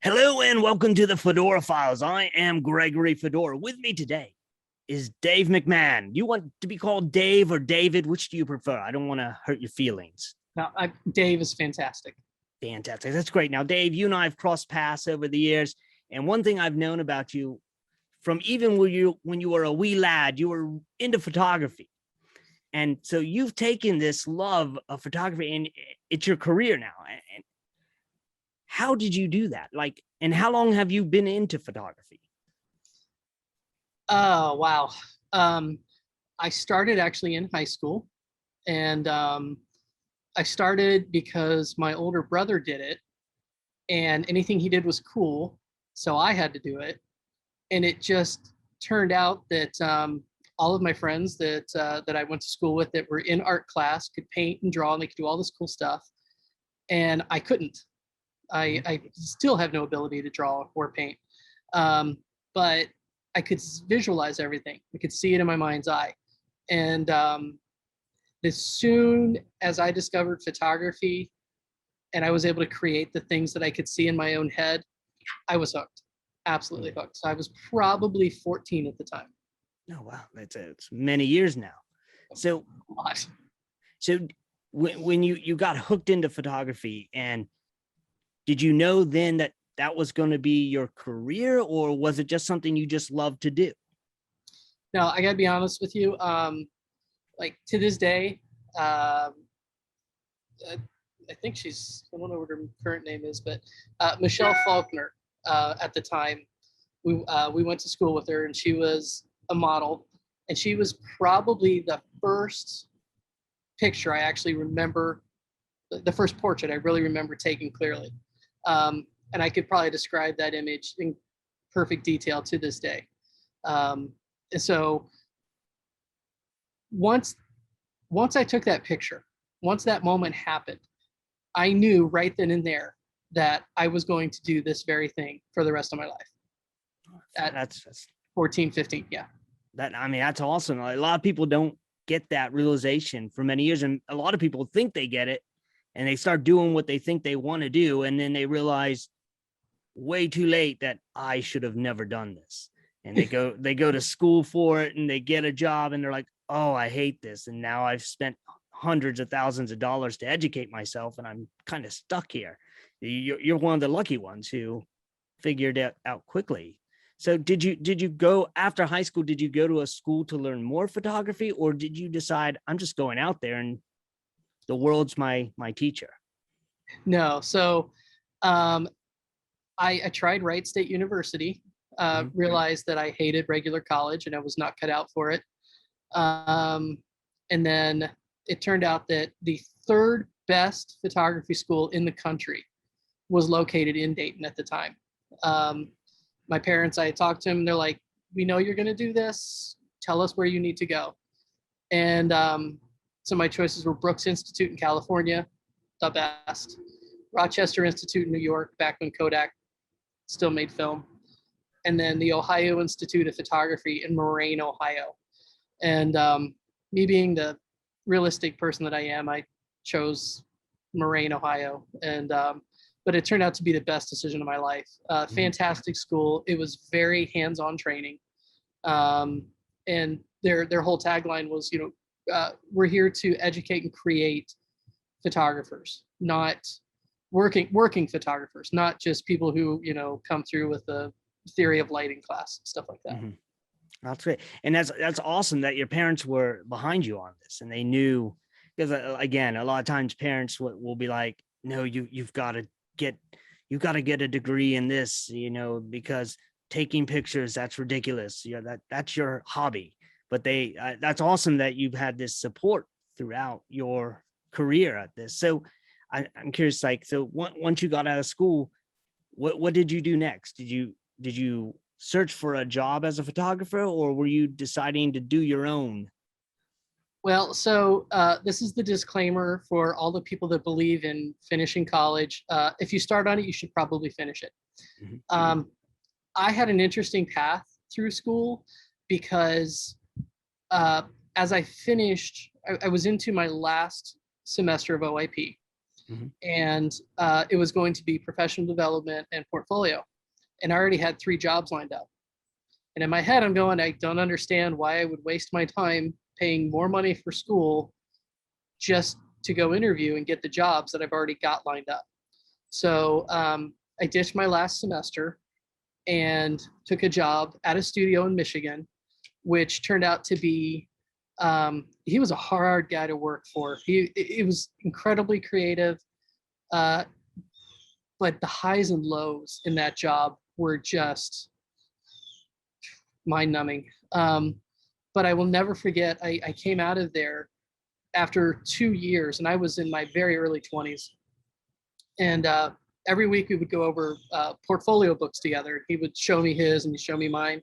Hello and welcome to the Fedora Files. I am Gregory Fedora. With me today is Dave McMahan. You want to be called Dave or David? Which do you prefer? I don't want to hurt your feelings. No, Dave is fantastic. Fantastic. That's great. Now, Dave, you and I have crossed paths over the years. And one thing I've known about you from even when you were a wee lad, you were into photography. And so you've taken this love of photography and it's your career now. And how did you do that? And how long have you been into photography? Oh, wow. I started actually in high school, and I started because my older brother did it, and anything he did was cool, so I had to do it. And it just turned out that all of my friends that I went to school with that were in art class could paint and draw, and they could do all this cool stuff, and I couldn't. I still have no ability to draw or paint, but I could visualize everything. I could see it in my mind's eye. And as soon as I discovered photography and I was able to create the things that I could see in my own head, I was hooked, absolutely hooked. So I was probably 14 at the time. Oh, wow. It's many years now. So, so when you got hooked into photography, and did you know then that that was going to be your career, or was it just something you just loved to do? No, I gotta be honest with you. Like to this day, I think I don't know what her current name is, but Michelle Faulkner. At the time, we went to school with her, and she was a model, and she was probably the first picture I actually remember, the first portrait I really remember taking clearly. And I could probably describe that image in perfect detail to this day. And so once I took that picture, once that moment happened, I knew right then and there that I was going to do this very thing for the rest of my life. That's 14, 15. Yeah. That's awesome. A lot of people don't get that realization for many years. And a lot of people think they get it and they start doing what they think they want to do. And then they realize way too late that I should have never done this. And they go to school for it and they get a job and they're like, oh, I hate this. And now I've spent hundreds of thousands of dollars to educate myself and I'm kind of stuck here. You're one of the lucky ones who figured it out quickly. So did you go after high school? Did you go to a school to learn more photography, or did you decide I'm just going out there and the world's my teacher? No. So I tried Wright State University, realized that I hated regular college and I was not cut out for it. And then it turned out that the third best photography school in the country was located in Dayton at the time. My parents, I had talked to them, they're like, we know you're going to do this. Tell us where you need to go. And so my choices were Brooks Institute in California, the best. Rochester Institute in New York, back when Kodak still made film. And then the Ohio Institute of Photography in Moraine, Ohio. And me being the realistic person that I am, I chose Moraine, Ohio. And but it turned out to be the best decision of my life. Fantastic school. It was very hands-on training. And their whole tagline was, we're here to educate and create photographers, not working photographers, not just people who, come through with the theory of lighting class, stuff like that. Mm-hmm. That's great. And that's awesome that your parents were behind you on this and they knew, because again, a lot of times parents will be like, no, you've got to get a degree in this, because taking pictures, that's ridiculous. That's your hobby. But that's awesome that you've had this support throughout your career at this. So I'm curious, so once you got out of school, what did you do next? Did you search for a job as a photographer, or were you deciding to do your own? Well, so this is the disclaimer for all the people that believe in finishing college. If you start on it, you should probably finish it. Mm-hmm. I had an interesting path through school because as I finished, I was into my last semester of OIP. Mhm. And it was going to be professional development and portfolio. And I already had 3 jobs lined up. And in my head, I'm going, I don't understand why I would waste my time paying more money for school just to go interview and get the jobs that I've already got lined up. So I ditched my last semester and took a job at a studio in Michigan, which turned out to be, he was a hard guy to work for. It was incredibly creative, but the highs and lows in that job were just mind numbing. But I will never forget, I came out of there after 2 years, and I was in my very early 20s. And every week we would go over portfolio books together. He would show me his and he'd show me mine.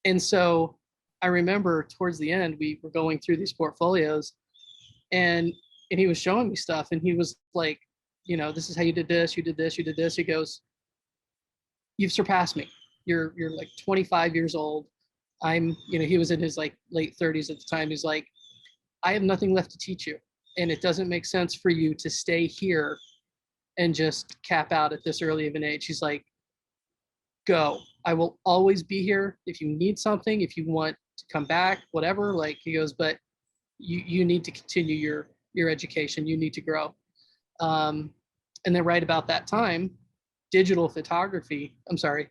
And so I remember towards the end, we were going through these portfolios, and he was showing me stuff, and he was like, you know, this is how you did this, you did this, you did this. He goes, you've surpassed me. You're like 25 years old. I'm, you know, he was in his like late 30s at the time. He's like, I have nothing left to teach you. And it doesn't make sense for you to stay here and just cap out at this early of an age. He's like, go. I will always be here if you need something, if you want to come back, whatever. Like, he goes, but you need to continue your education. You need to grow. And then right about that time, digital photography, I'm sorry.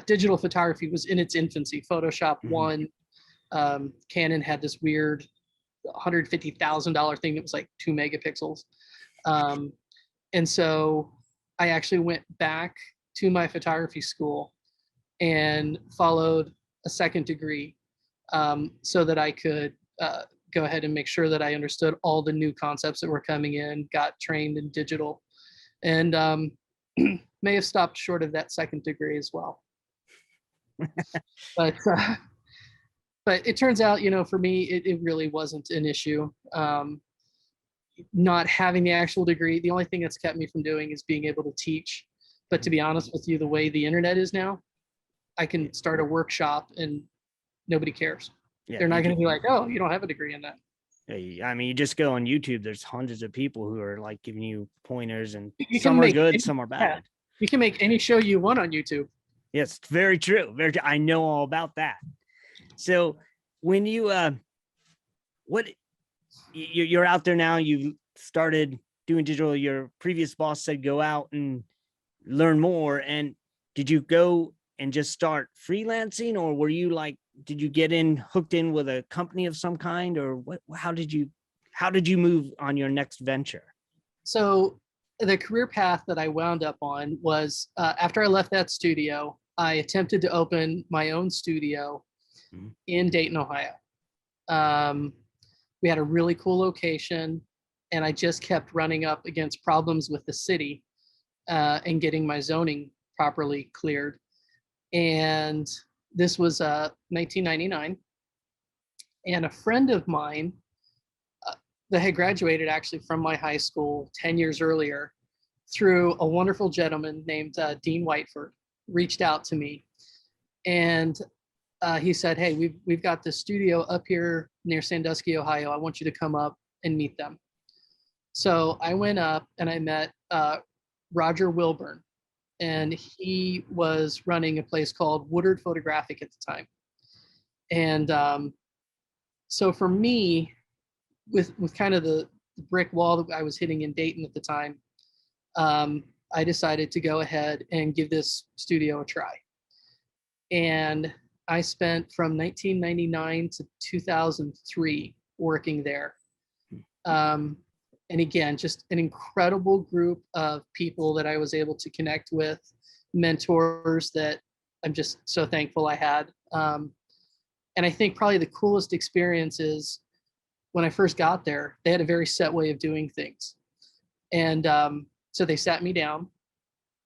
Digital photography was in its infancy. Photoshop Mhm. 1, Canon had this weird $150,000 thing that was like 2 megapixels. And so I actually went back to my photography school and followed a second degree, so that I could go ahead and make sure that I understood all the new concepts that were coming in, got trained in digital, and may have stopped short of that second degree as well. But but it turns out, you know, for me, it really wasn't an issue. Not having the actual degree, the only thing that's kept me from doing is being able to teach. But to be honest with you, the way the internet is now, I can start a workshop and nobody cares. Yeah, They're you not going can. to be like, oh, you don't have a degree in that. I mean, you just go on YouTube. There's hundreds of people who are like giving you pointers, and You can some are make good, any, some are yeah, bad. you can make any show you want on YouTube. Yes, very true. Very. I know all about that. So when you what you're out there now, you started doing digital. Your previous boss said go out and learn more. And did you go and just start freelancing, or were you like, did you get in hooked in with a company of some kind, or what? How did you move on your next venture? So the career path that I wound up on was, after I left that studio, I attempted to open my own studio Mhm. in Dayton, Ohio. Um, we had a really cool location, and I just kept running up against problems with the city and getting my zoning properly cleared. And this was 1999. And a friend of mine that had graduated actually from my high school 10 years earlier, through a wonderful gentleman named Dean Whiteford, reached out to me. And he said, hey, we've got this studio up here near Sandusky, Ohio. I want you to come up and meet them. So I went up and I met Roger Wilburn, and he was running a place called Woodard Photographic at the time. And so for me, with kind of the brick wall that I was hitting in Dayton at the time, I decided to go ahead and give this studio a try. And I spent from 1999 to 2003 working there. And again, just an incredible group of people that I was able to connect with, mentors that I'm just so thankful I had. And I think probably the coolest experience is when I first got there, they had a very set way of doing things. And so they sat me down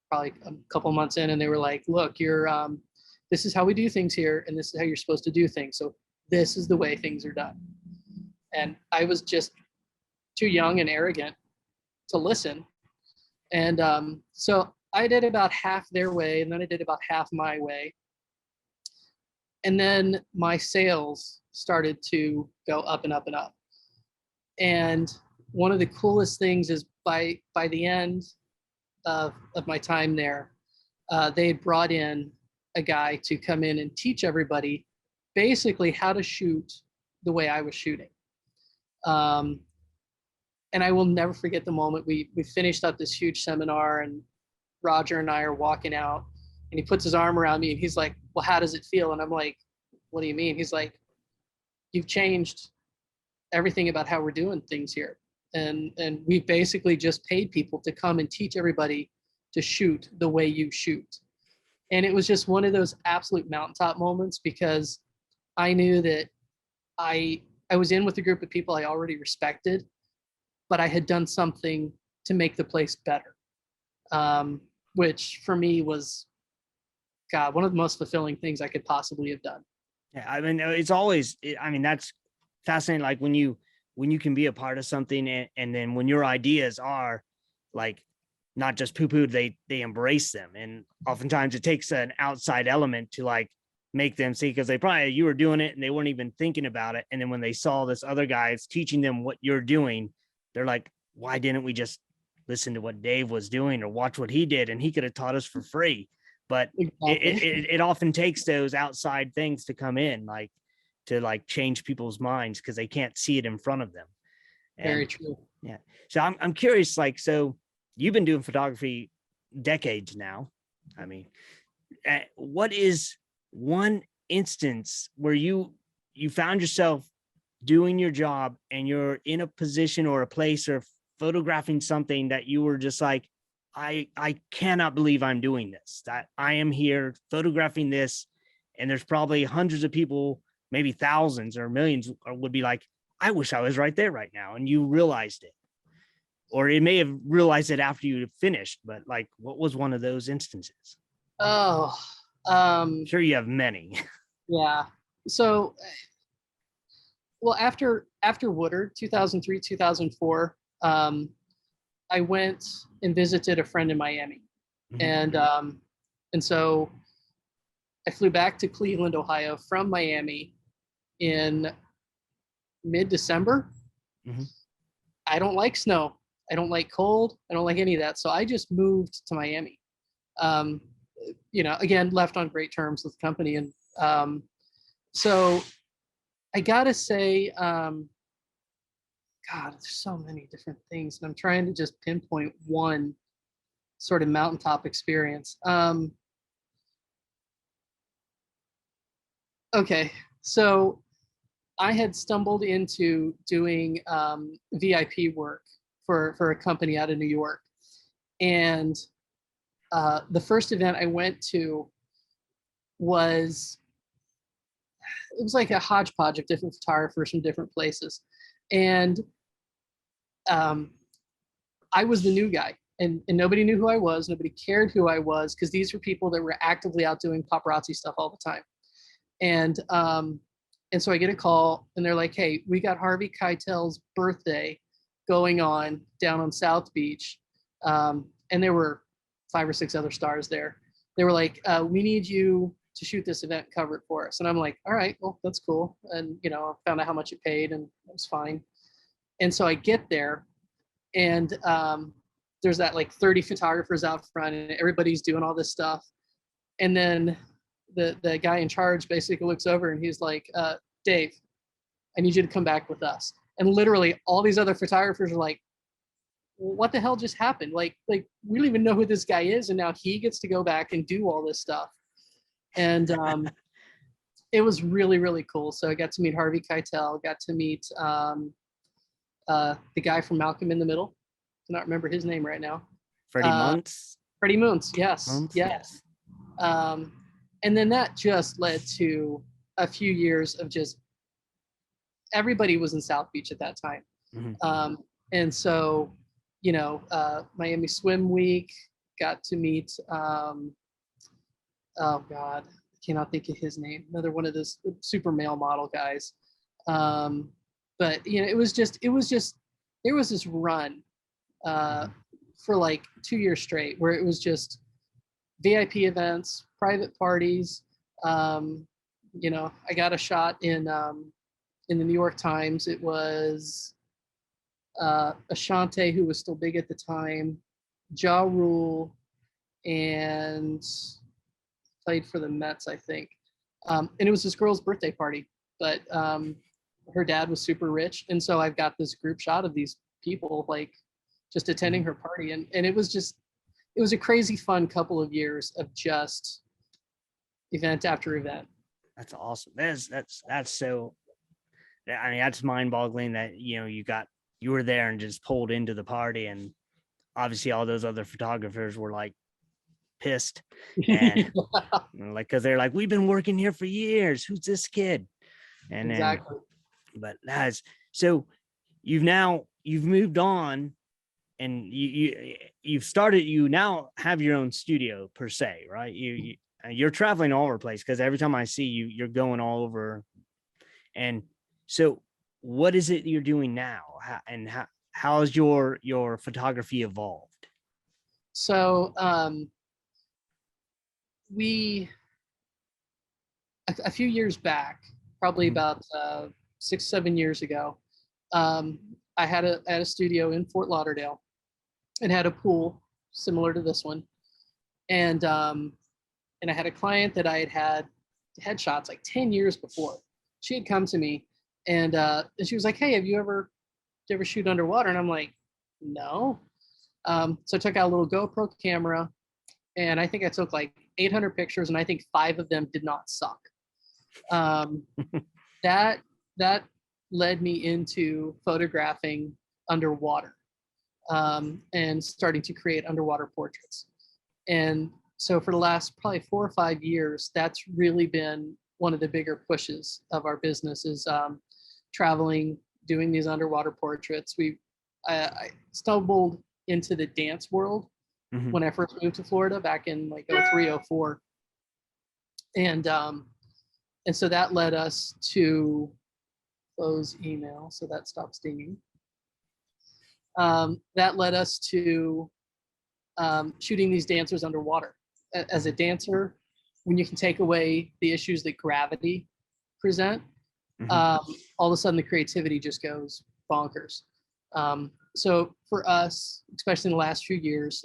probably a couple months in, and they were like, look, this is how we do things here, and this is how you're supposed to do things. So this is the way things are done. And I was just too young and arrogant to listen. And so I did about half their way, and then I did about half my way. And then my sales started to go up and up and up. And one of the coolest things is by the end of my time there, they had brought in a guy to come in and teach everybody basically how to shoot the way I was shooting. And I will never forget the moment we finished up this huge seminar, and Roger and I are walking out, and he puts his arm around me and he's like, "Well, how does it feel?" And I'm like, "What do you mean?" He's like, "You've changed everything about how we're doing things here. And we basically just paid people to come and teach everybody to shoot the way you shoot." And it was just one of those absolute mountaintop moments, because I knew that I was in with a group of people I already respected, but I had done something to make the place better, which for me was, God, one of the most fulfilling things I could possibly have done. Yeah, I mean, it's always, I mean, that's fascinating. Like when you can be a part of something, and then when your ideas are like not just poo-pooed, they embrace them. And oftentimes it takes an outside element to like make them see, because you were doing it and they weren't even thinking about it. And then when they saw this other guy teaching them what you're doing, they're like, why didn't we just listen to what Dave was doing or watch what he did? And he could have taught us for free. But Exactly. it often takes those outside things to come in, like to like change people's minds, because they can't see it in front of them. And Very true. yeah, so I'm curious, like, so you've been doing photography decades now. I mean, what is one instance where you found yourself doing your job and you're in a position or a place or photographing something that you were just like, I cannot believe I'm doing this, that I am here photographing this, and there's probably hundreds of people, maybe thousands or millions, would be like, I wish I was right there right now, and you realized it, or it may have realized it after you finished, but like, what was one of those instances? Oh, I'm sure you have many. yeah. So, well, after Woodard, 2003, 2004, I went and visited a friend in Miami, Mhm. and so I flew back to Cleveland, Ohio from Miami in mid-December. Mhm. I don't like snow. I don't like cold. I don't like any of that. So I just moved to Miami. Um, again, left on great terms with the company. And so I gotta say, God, there's so many different things, and I'm trying to just pinpoint one sort of mountaintop experience. Okay, so I had stumbled into doing VIP work for a company out of New York, and the first event I went to was, it was like a hodgepodge of different photographers from different places, and um, I was the new guy, and nobody knew who I was. Nobody cared who I was, because these were people that were actively out doing paparazzi stuff all the time. And so I get a call, and they're like, "Hey, we got Harvey Keitel's birthday going on down on South Beach," and there were 5 or 6 other stars there. They were like, "We need you to shoot this event, cover it for us." And I'm like, "All right, well, that's cool." And I found out how much it paid, and it was fine. And so I get there, and there's that like 30 photographers out front, and everybody's doing all this stuff. And then the guy in charge basically looks over, and he's like, "Dave, I need you to come back with us." And literally all these other photographers are like, "What the hell just happened? Like we don't even know who this guy is, and now he gets to go back and do all this stuff." And it was really, really cool. So I got to meet Harvey Keitel, got to meet the guy from Malcolm in the Middle. I cannot remember his name right now. Freddie Muntz. Freddie Moons, yes, Muntz, yes. yes. And then that just led to a few years of just, everybody was in South Beach at that time. Mhm. And so, Miami Swim Week, got to meet, oh God, I cannot think of his name. Another one of those super male model guys. But it was just, there was this run for like 2 years straight where it was just VIP events, private parties. I got a shot in the New York Times. It was Ashante, who was still big at the time, Ja Rule, and played for the Mets, I think. And it was this girl's birthday party, but her dad was super rich. And so I've got this group shot of these people like just attending her party. And it was a crazy fun couple of years of just event after event. That's awesome. That's so, I mean, that's mind boggling that, you were there and just pulled into the party, and obviously all those other photographers were like pissed, and like, cause they're like, we've been working here for years. Who's this kid? And exactly. but that's so you've moved on, and you've started, you now have your own studio per se, right? You're traveling all over the place, because every time I see you, you're going all over. And so what is it you're doing now? How's your photography evolved? So we a few years back, probably about 6-7 years ago, I had a studio in Fort Lauderdale. It had a pool similar to this one, and I had a client that I had headshots like 10 years before. She had come to me, and she was like, "Hey, did you ever shoot underwater?" And I'm like, "No." So I took out a little GoPro camera, and I think I took like 800 pictures, and I think 5 of them did not suck. That led me into photographing underwater, and starting to create underwater portraits. And so for the last probably 4 or 5 years, that's really been one of the bigger pushes of our business, is traveling, doing these underwater portraits. I stumbled into the dance world when I first moved to Florida back in like 03, 04. And so that led us to close email, so that stops dinging. That led us to shooting these dancers underwater. As a dancer, when you can take away the issues that gravity present, all of a sudden the creativity just goes bonkers. So for us, especially in the last few years,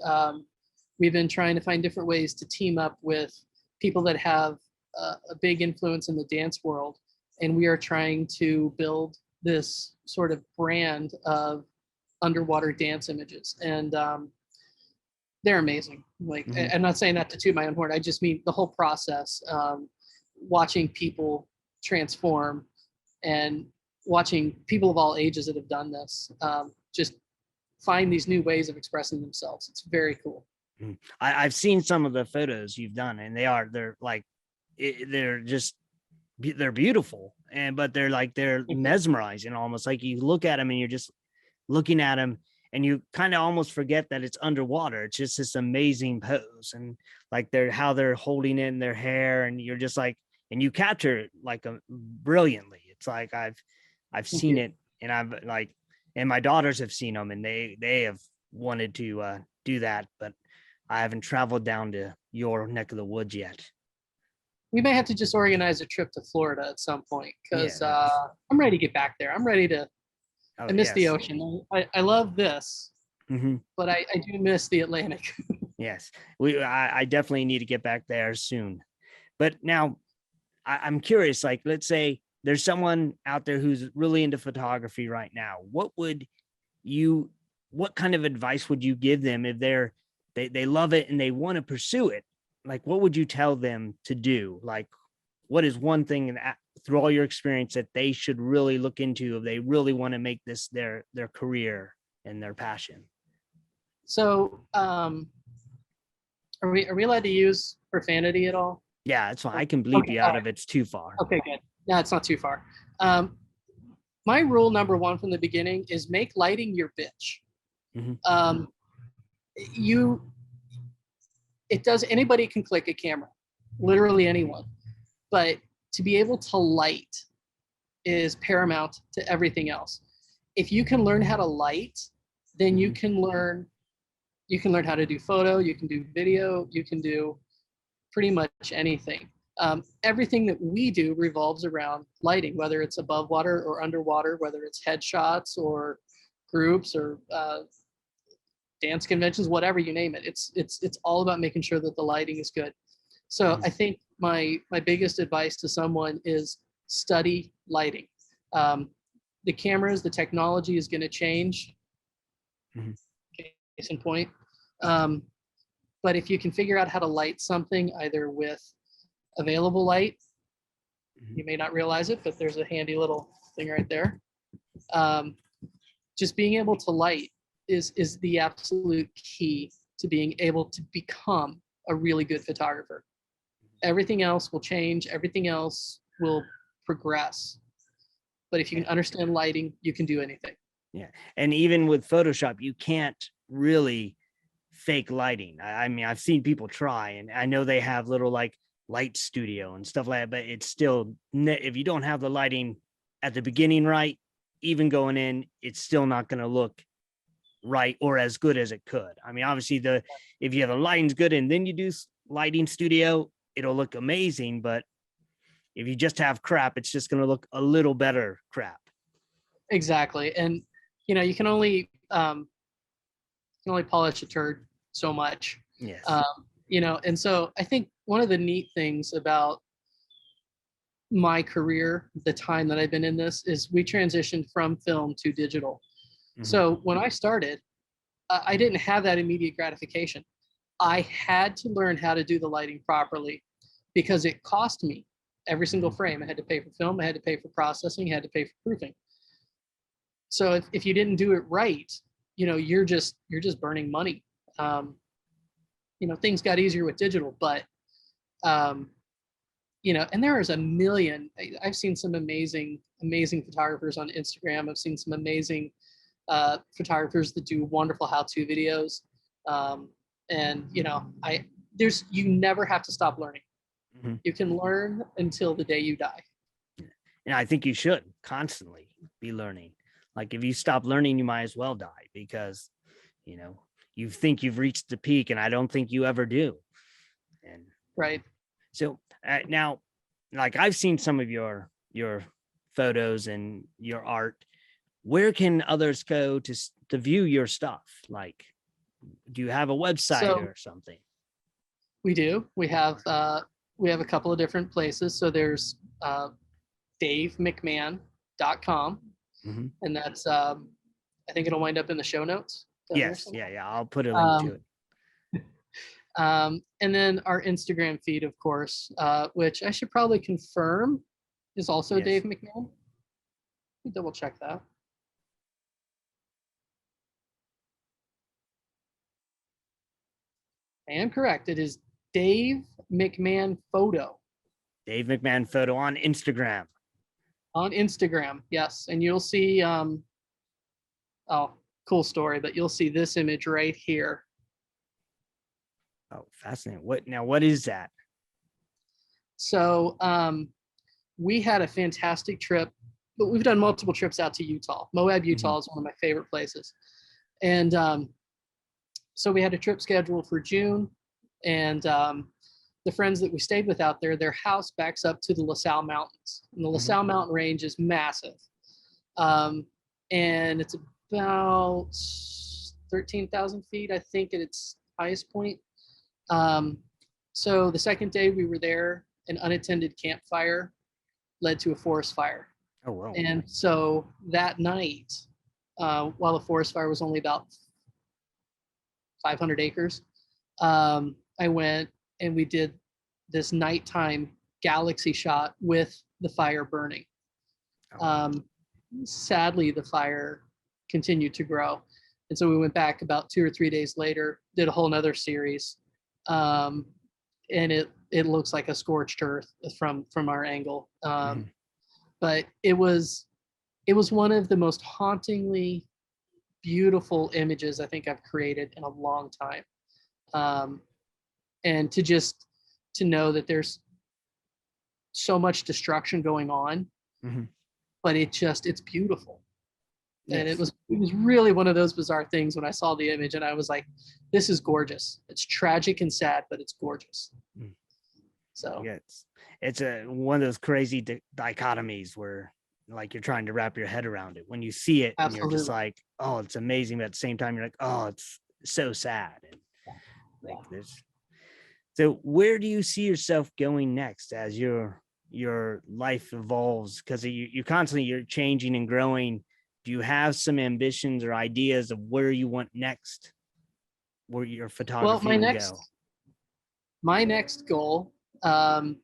we've been trying to find different ways to team up with people that have a big influence in the dance world. And we are trying to build this sort of brand of underwater dance images. And they're amazing. Like, I'm not saying that to toot my own horn. I just mean the whole process, watching people transform and watching people of all ages that have done this, just find these new ways of expressing themselves. It's very cool. I've seen some of the photos you've done, and they're beautiful, but they're mesmerizing, almost like you look at them and you're just looking at them, and you kind of almost forget that it's underwater. It's just this amazing pose, and like how they're holding it in their hair, and you're just like, and you capture it like brilliantly. It's like I've seen it, and I've like, and my daughters have seen them, and they have wanted to do that, but I haven't traveled down to your neck of the woods yet. We may have to just organize a trip to Florida at some point, because I'm ready to get back there. I'm ready to. I miss the ocean. I love this, but I do miss the Atlantic. Yes, I definitely need to get back there soon. But now I'm curious, like, let's say there's someone out there who's really into photography right now. What kind of advice would you give them if they love it and they want to pursue it? Like, what would you tell them to do? Like, what is one thing through all your experience that they should really look into if they really want to make this their career and their passion? So, are we allowed to use profanity at all? Yeah, it's fine. I can bleep you out if it's too far. Okay, good. No, it's not too far. My rule number 1 from the beginning is make lighting your bitch. Anybody can click a camera, literally anyone, but to be able to light is paramount to everything else. If you can learn how to light, then you can learn how to do photo, you can do video, you can do pretty much anything. Everything that we do revolves around lighting, whether it's above water or underwater, whether it's headshots or groups or dance conventions, whatever you name it. It's all about making sure that the lighting is good. So I think my biggest advice to someone is study lighting. The cameras, the technology is going to change. Case in point. But if you can figure out how to light something either with available light, you may not realize it, but there's a handy little thing right there. Just being able to light is the absolute key to being able to become a really good photographer. Everything else will change. Everything else will progress. But if you can understand lighting, you can do anything. Yeah. And even with Photoshop, you can't really fake lighting. I mean, I've seen people try, and I know they have little like light studio and stuff like that, but it's still, if you don't have the lighting at the beginning right, even going in, it's still not going to look right or as good as it could. I mean, obviously if you have the lighting's good and then you do lighting studio, it'll look amazing. But if you just have crap, it's just going to look a little better crap. Exactly. And, you can only polish a turd so much. Yes. And so I think one of the neat things about my career, the time that I've been in this, is we transitioned from film to digital. So when I started, I didn't have that immediate gratification. I had to learn how to do the lighting properly because it cost me every single frame. I had to pay for film, I had to pay for processing, I had to pay for proofing. So if you didn't do it right, you're just burning money. Things got easier with digital, but and there is a million. I've seen some amazing photographers on Instagram. I've seen some amazing photographers that do wonderful how-to videos. And you never have to stop learning. You can learn until the day you die. And I think you should constantly be learning. Like if you stop learning, you might as well die, because, you think you've reached the peak, and I don't think you ever do. And right. So now, like I've seen some of your photos and your art. Where can others go to view your stuff? Like, do you have a website or something? We do. We have a couple of different places. So there's DaveMcMahan.com, and that's I think it'll wind up in the show notes. Yes, yeah. I'll put a link to it. And then our Instagram feed, of course, which I should probably confirm is also Dave McMahan. Let me double check that. I am correct. It is Dave McMahan Photo. Dave McMahan Photo on Instagram. On Instagram, yes. And you'll see, cool story, but you'll see this image right here. Oh, fascinating. What is that? So we had a fantastic trip, but we've done multiple trips out to Utah. Moab, Utah is one of my favorite places. And so we had a trip scheduled for June, and the friends that we stayed with out there, their house backs up to the LaSalle Mountains. And the LaSalle Mountain Range is massive. And it's about 13,000 feet, I think, at its highest point. So the second day we were there, an unattended campfire led to a forest fire. Oh, wow. And so that night, while the forest fire was only about 500 acres, I went and we did this nighttime galaxy shot with the fire burning. Sadly, the fire continued to grow. And so we went back about 2 or 3 days later, did a whole nother series. And it looks like a scorched earth from our angle. But it was one of the most hauntingly beautiful images I think I've created in a long time. And to know that there's so much destruction going on, but it's beautiful. Yes. And it was really one of those bizarre things when I saw the image and I was like, this is gorgeous. It's tragic and sad, but it's gorgeous. So yeah, it's one of those crazy dichotomies where like you're trying to wrap your head around it when you see it, and you're just Absolutely. like, oh, it's amazing, but at the same time you're like, oh, it's so sad. And Yeah. like this. So where do you see yourself going next as your life evolves? Because you constantly, you're changing and growing. Do you have some ambitions or ideas of where you want next, where your Well, photography will go? my next goal, um,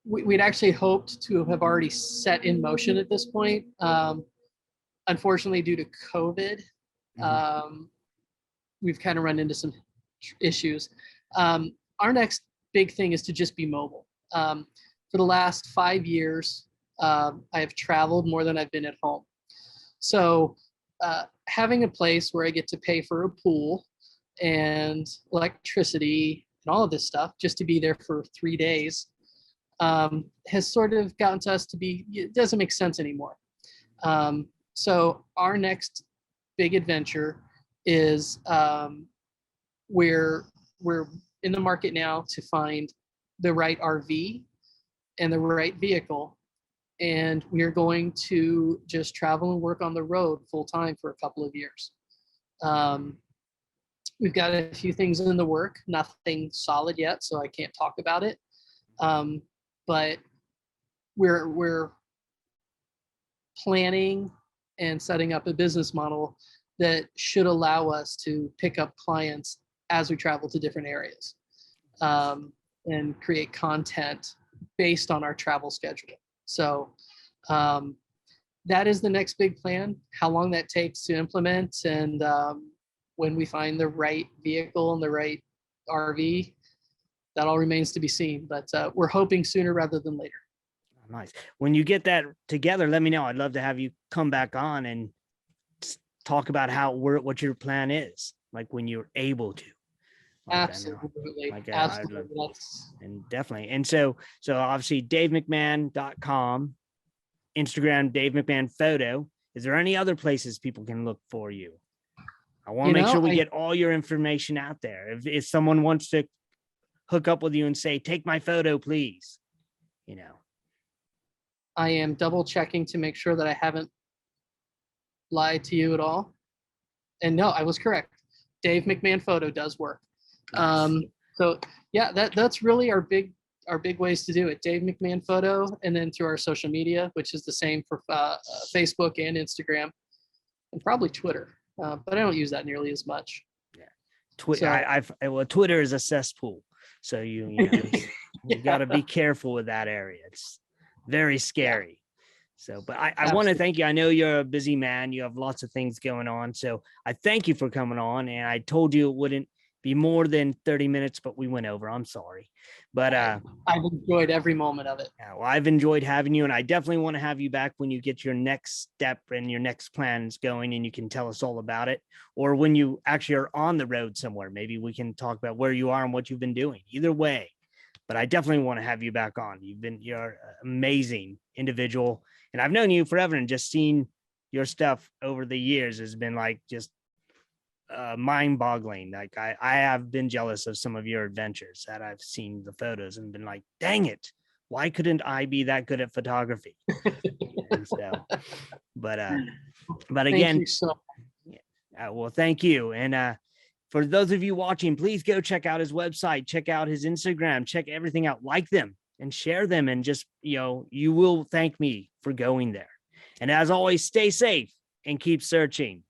we'd actually hoped to have already set in motion at this point. Unfortunately, due to COVID, Mhm. um, we've kind of run into some issues. Our next big thing is to just be mobile. For the last 5 years, I have traveled more than I've been at home. So having a place where I get to pay for a pool and electricity and all of this stuff just to be there for 3 days has sort of gotten to us to be, it doesn't make sense anymore. So our next big adventure is we're in the market now to find the right RV and the right vehicle. And we are going to just travel and work on the road full time for a couple of years. Um, we've got a few things in the work, nothing solid yet, so I can't talk about it. But we're planning and setting up a business model that should allow us to pick up clients as we travel to different areas, and create content based on our travel schedule. So that is the next big plan. How long that takes to implement, and when we find the right vehicle and the right RV, that all remains to be seen. But we're hoping sooner rather than later. Nice. When you get that together, let me know. I'd love to have you come back on and talk about what your plan is, like when you're able to. Like I know, Absolutely. like I'd love, Absolutely. and definitely. And so obviously DaveMcMahan.com, Instagram, Dave McMahon Photo. Is there any other places people can look for you? I want to make sure we get all your information out there. If someone wants to hook up with you and say, take my photo, please, I am double checking to make sure that I haven't lied to you at all. And no, I was correct. Dave McMahon Photo does work. Nice. So yeah, that's really our big ways to do it. Dave McMahon Photo, and then through our social media, which is the same for Facebook and Instagram, and probably Twitter. But I don't use that nearly as much. Yeah, Twitter. Well, Twitter is a cesspool, so you got to be careful with that area. It's very scary. Yeah. So, but I want to thank you. I know you're a busy man. You have lots of things going on. So I thank you for coming on. And I told you it wouldn't be more than 30 minutes, but we went over. I'm sorry. But I've enjoyed every moment of it. Yeah, well, I've enjoyed having you, and I definitely want to have you back when you get your next step and your next plans going, and you can tell us all about it. Or when you actually are on the road somewhere, maybe we can talk about where you are and what you've been doing. Either way. But I definitely want to have you back on. You're an amazing individual. And I've known you forever, and just seeing your stuff over the years has been like just mind boggling. Like I have been jealous of some of your adventures that I've seen the photos and been like, dang it, why couldn't I be that good at photography? And so, but again, thank you so much. Well, thank you. And for those of you watching, please go check out his website, check out his Instagram, check everything out, like them and share them. And just, you will thank me for going there. And as always, stay safe and keep searching.